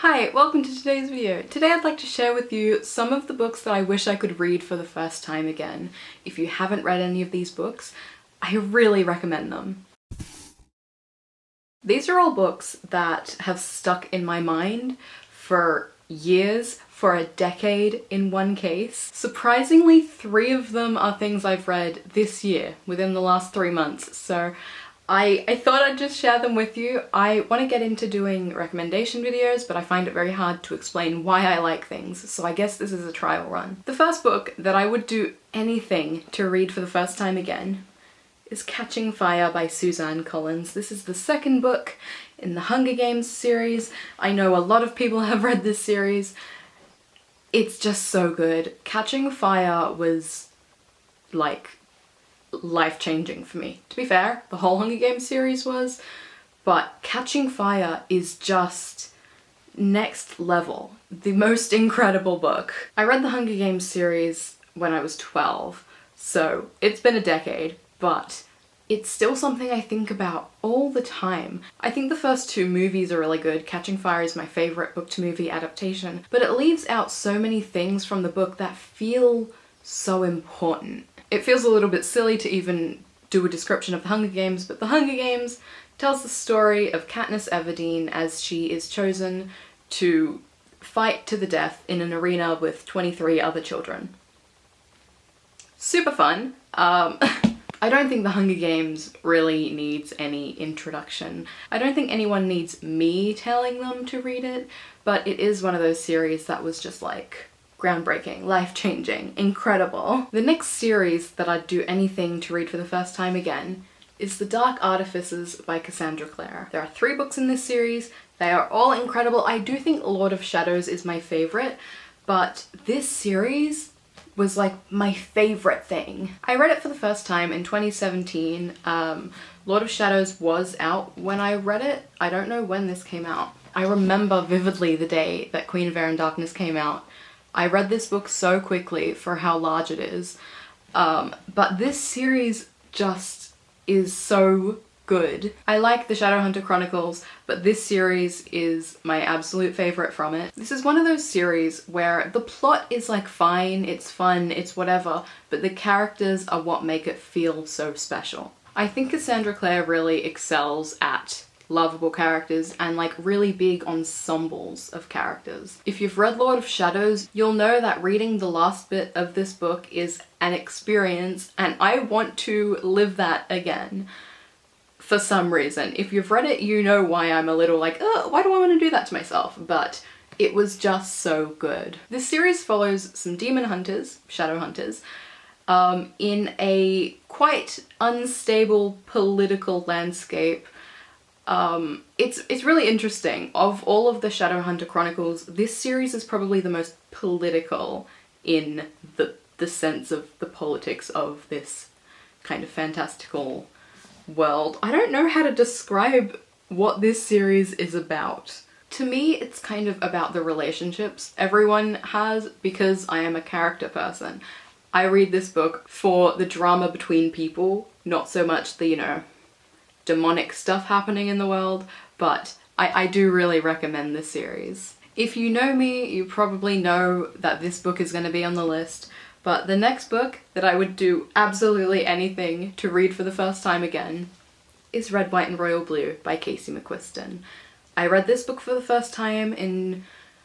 Hi, welcome to today's video. Today I'd like to share with you some of the books that I wish I could read for the first time again. If you haven't read any of these books, I really recommend them. These are all books that have stuck in my mind for years, for a decade in one case. Surprisingly, 3 of them are things I've read this year, within the last 3 months, so I thought I'd just share them with you. I want to get into doing recommendation videos, but I find it very hard to explain why I like things, so I guess this is a trial run. The first book that I would do anything to read for the first time again is Catching Fire by Suzanne Collins. This is the second book in the Hunger Games series. I know a lot of people have read this series. It's just so good. Catching Fire was like life-changing for me. To be fair, the whole Hunger Games series was, but Catching Fire is just next level. The most incredible book. I read the Hunger Games series when I was 12, so it's been a decade, but it's still something I think about all the time. I think the first 2 movies are really good. Catching Fire is my favourite book-to-movie adaptation, but it leaves out so many things from the book that feel so important. It feels a little bit silly to even do a description of the Hunger Games, but the Hunger Games tells the story of Katniss Everdeen as she is chosen to fight to the death in an arena with 23 other children. Super fun. I don't think the Hunger Games really needs any introduction. I don't think anyone needs me telling them to read it, but it is one of those series that was just like groundbreaking, life-changing, incredible. The next series that I'd do anything to read for the first time again is The Dark Artifices by Cassandra Clare. There are 3 books in this series. They are all incredible. I do think Lord of Shadows is my favorite, but this series was like my favorite thing. I read it for the first time in 2017. Lord of Shadows was out when I read it. I don't know when this came out. I remember vividly the day that Queen of Air and Darkness came out. I read this book so quickly for how large it is, but this series just is so good. I like the Shadowhunter Chronicles, but this series is my absolute favourite from it. This is one of those series where the plot is like fine, it's fun, it's whatever, but the characters are what make it feel so special. I think Cassandra Clare really excels at lovable characters and like really big ensembles of characters. If you've read Lord of Shadows, you'll know that reading the last bit of this book is an experience, and I want to live that again for some reason. If you've read it, you know why I'm a little like, oh, why do I want to do that to myself? But it was just so good. This series follows some demon hunters, shadow hunters, in a quite unstable political landscape. It's really interesting. Of all of the Shadowhunter Chronicles, this series is probably the most political in the sense of the politics of this kind of fantastical world. I don't know how to describe what this series is about. To me, it's kind of about the relationships everyone has, because I am a character person. I read this book for the drama between people, not so much the, you know, demonic stuff happening in the world, but I do really recommend this series. If you know me, you probably know that this book is going to be on the list, but the next book that I would do absolutely anything to read for the first time again is Red, White and Royal Blue by Casey McQuiston. I read this book for the first time in,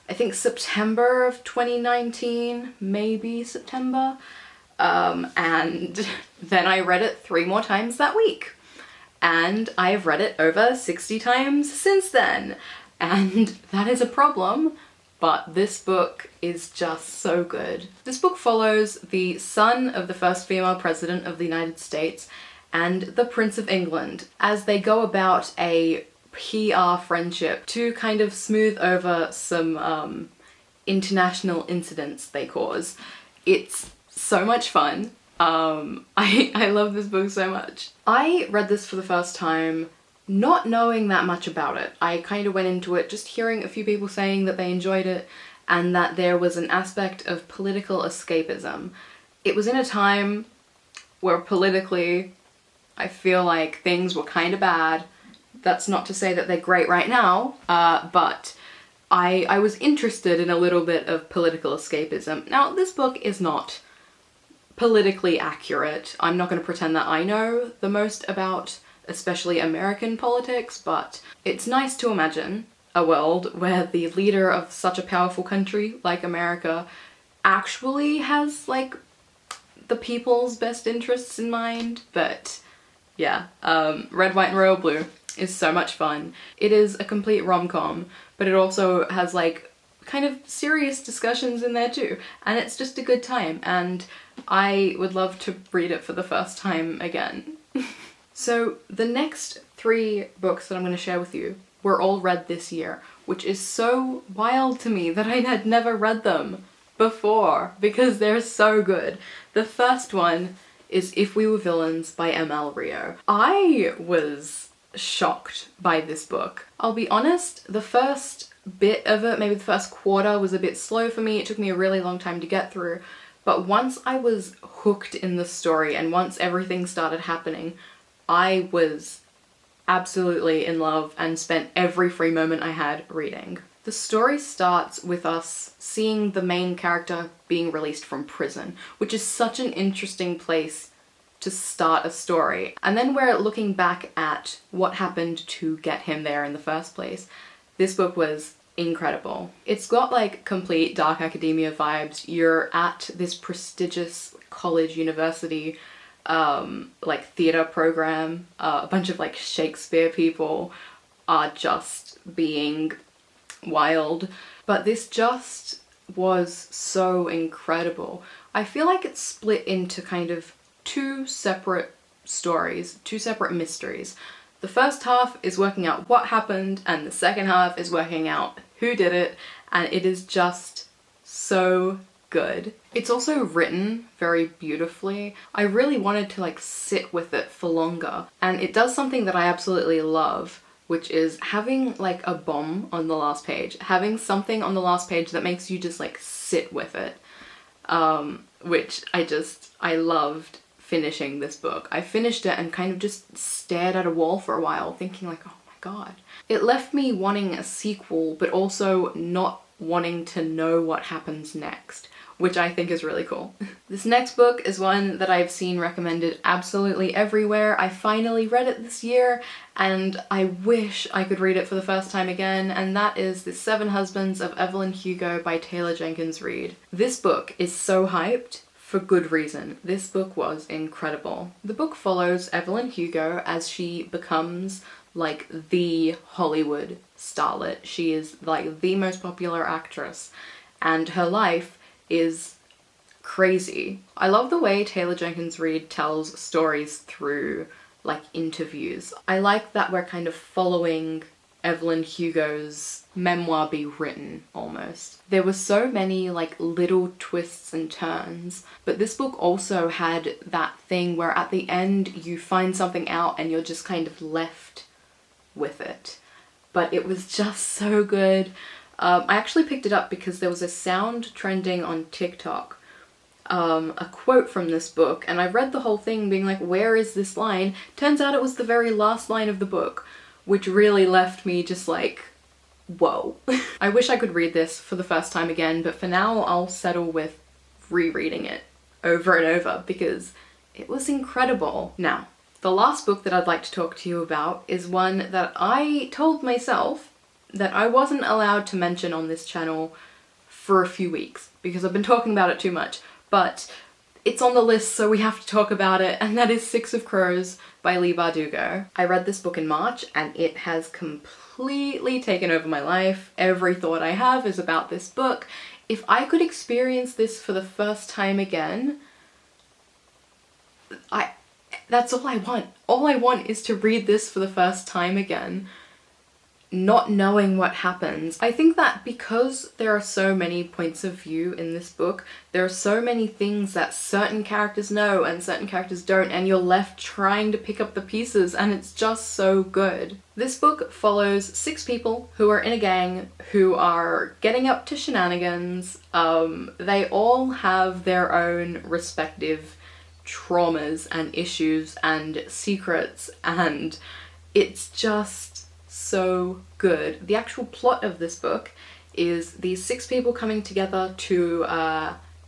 I think, September of 2019, maybe September, and then I read it 3 more times that week. And I've read it over 60 times since then, and that is a problem, but this book is just so good. This book follows the son of the first female president of the United States and the Prince of England as they go about a PR friendship to kind of smooth over some international incidents they cause. It's so much fun. I love this book so much. I read this for the first time not knowing that much about it. I kind of went into it just hearing a few people saying that they enjoyed it and that there was an aspect of political escapism. It was in a time where politically I feel like things were kind of bad. That's not to say that they're great right now, but I was interested in a little bit of political escapism. Now, this book is not politically accurate. I'm not going to pretend that I know the most about especially American politics, but it's nice to imagine a world where the leader of such a powerful country like America actually has like the people's best interests in mind. But yeah, Red, White and Royal Blue is so much fun. It is a complete rom-com, but it also has like kind of serious discussions in there too, and it's just a good time, and I would love to read it for the first time again. So the next 3 books that I'm going to share with you were all read this year, which is so wild to me that I had never read them before because they're so good. The first one is If We Were Villains by M.L. Rio. I was shocked by this book. I'll be honest, the first bit of it, maybe the first quarter, was a bit slow for me. It took me a really long time to get through, but once I was hooked in the story and once everything started happening, I was absolutely in love and spent every free moment I had reading. The story starts with us seeing the main character being released from prison, which is such an interesting place to start a story. And then we're looking back at what happened to get him there in the first place. This book was incredible. It's got like complete dark academia vibes. You're at this prestigious college university like theatre program. A bunch of like Shakespeare people are just being wild, but this just was so incredible. I feel like it's split into kind of 2 separate stories, 2 separate mysteries. The first half is working out what happened, and the second half is working out who did it, and it is just so good. It's also written very beautifully. I really wanted to like sit with it for longer, and it does something that I absolutely love, which is having like a bomb on the last page, having something on the last page that makes you just like sit with it, which I loved finishing this book. I finished it and kind of just stared at a wall for a while thinking like, oh my god. It left me wanting a sequel, but also not wanting to know what happens next, which I think is really cool. This next book is one that I've seen recommended absolutely everywhere. I finally read it this year, and I wish I could read it for the first time again, and that is The 7 Husbands of Evelyn Hugo by Taylor Jenkins Reid. This book is so hyped for good reason. This book was incredible. The book follows Evelyn Hugo as she becomes like the Hollywood starlet. She is like the most popular actress, and her life is crazy. I love the way Taylor Jenkins Reid tells stories through like interviews. I like that we're kind of following Evelyn Hugo's memoir be written almost. There were so many like little twists and turns, but this book also had that thing where at the end you find something out and you're just kind of left with it. But it was just so good. I actually picked it up because there was a sound trending on TikTok, a quote from this book, and I read the whole thing being like, where is this line? Turns out it was the very last line of the book, which really left me just like, whoa. I wish I could read this for the first time again, but for now I'll settle with rereading it over and over because it was incredible. Now, the last book that I'd like to talk to you about is one that I told myself that I wasn't allowed to mention on this channel for a few weeks because I've been talking about it too much, but it's on the list so we have to talk about it, and that is 6 of Crows by Leigh Bardugo. I read this book in March and it has completely taken over my life. Every thought I have is about this book. If I could experience this for the first time again, that's all I want. All I want is to read this for the first time again, not knowing what happens. I think that because there are so many points of view in this book, there are so many things that certain characters know and certain characters don't, and you're left trying to pick up the pieces, and it's just so good. This book follows 6 people who are in a gang who are getting up to shenanigans. They all have their own respective traumas and issues and secrets, and it's just so good. The actual plot of this book is these 6 people coming together to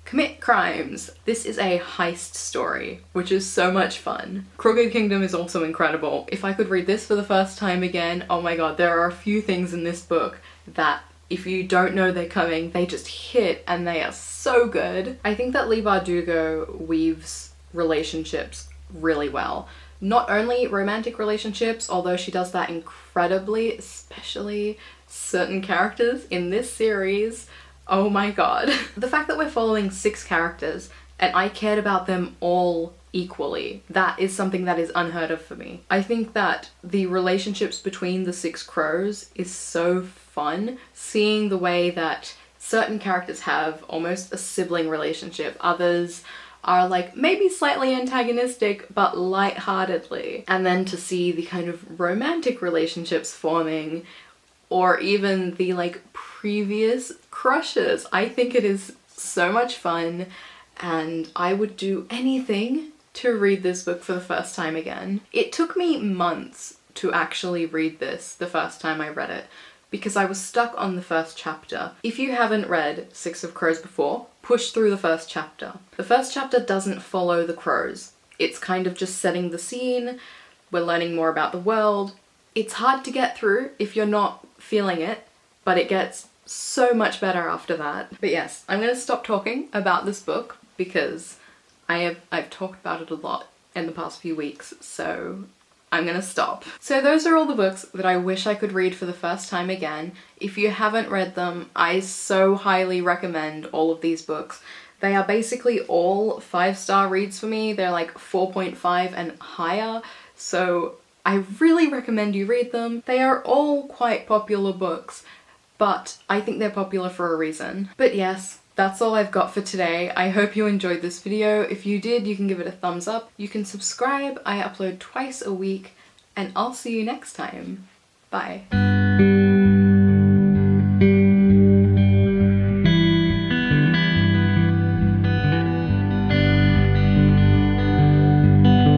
commit crimes. This is a heist story, which is so much fun. Crooked Kingdom is also incredible. If I could read this for the first time again, oh my god, there are a few things in this book that if you don't know they're coming, they just hit and they are so good. I think that Leigh Bardugo weaves relationships really well. Not only romantic relationships, although she does that incredibly, especially certain characters in this series. Oh my god. The fact that we're following 6 characters and I cared about them all equally, that is something that is unheard of for me. I think that the relationships between the 6 crows is so fun, seeing the way that certain characters have almost a sibling relationship, others are like maybe slightly antagonistic but lightheartedly, and then to see the kind of romantic relationships forming, or even the like previous crushes. I think it is so much fun and I would do anything to read this book for the first time again. It took me months to actually read this the first time I read it because I was stuck on the first chapter. If you haven't read Six of Crows before, push through the first chapter. The first chapter doesn't follow the crows. It's kind of just setting the scene, we're learning more about the world. It's hard to get through if you're not feeling it, but it gets so much better after that. But yes, I'm gonna stop talking about this book because I've talked about it a lot in the past few weeks, so I'm gonna stop. So those are all the books that I wish I could read for the first time again. If you haven't read them, I so highly recommend all of these books. They are basically all 5-star reads for me. They're like 4.5 and higher, so I really recommend you read them. They are all quite popular books, but I think they're popular for a reason. But yes, that's all I've got for today. I hope you enjoyed this video. If you did, you can give it a thumbs up. You can subscribe. I upload twice a week, and I'll see you next time. Bye.